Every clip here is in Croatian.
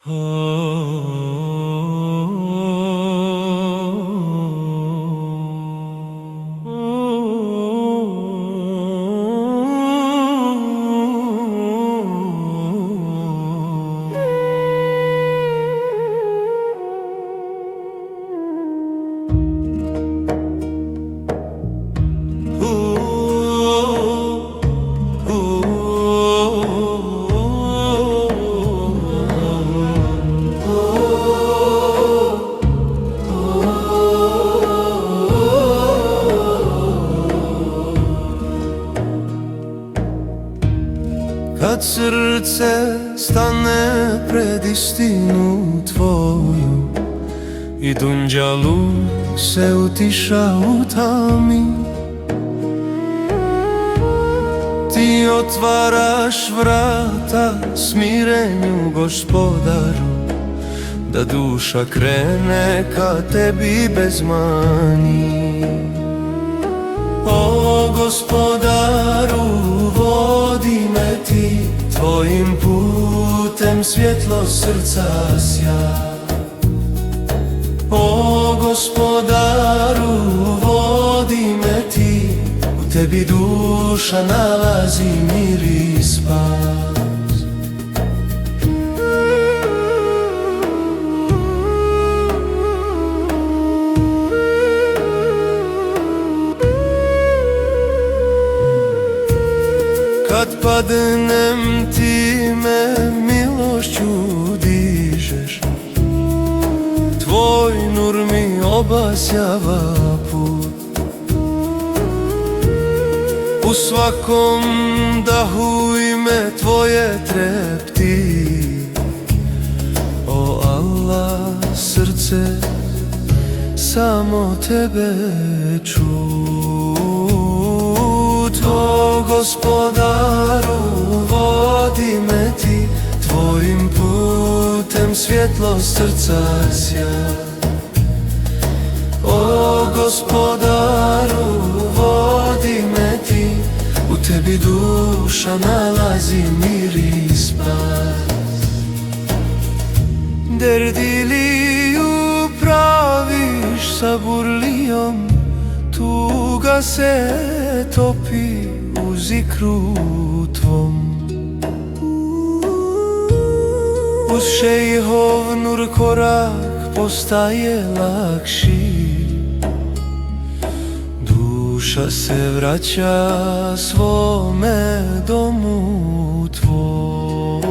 Kad srce stane pred istinu tvoju I dunđalu se utiša u tami, ti otvaraš vrata smirenju, Gospodaru, da duša krene ka tebi bez mani. O Gospodaru, vodi me ti tvojim putem, svjetlo srca sja. O Gospodaru, vodi me ti, u tebi duša nalazi mir i spas. Kad padnem, ti me milošću dižeš, tvoj nur mi obasjava put. U svakom dahu ime tvoje trepti, o Allah, srce samo tebe čut. O Gospodaru, vodi me ti tvojim putem, svjetlo srca sja. O Gospodaru, vodi me ti, u tebi duša nalazi mir i spas. Derdiliju praviš sa burlijom, tuga se topi u zikru tvom. Uz šejhov nur korak postaje lakši, duša se vraća svome domu tvoj.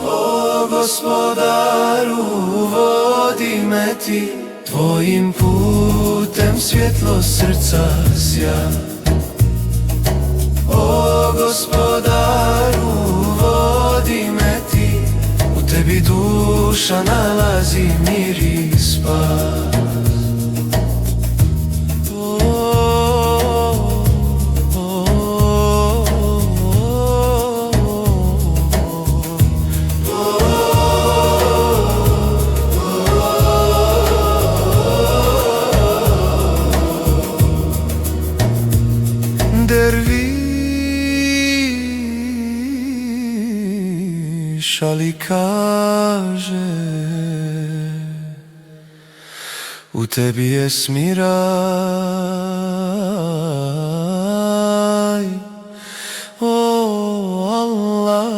O Gospodaru, vodi me ti tvojim putem, svjetlo srca sja. O Gospodaru, vodi me ti, u tebi duša nalazi mir i spas. Derviš, ali kaže, u tebi je smiraj. O Allah,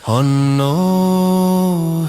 I know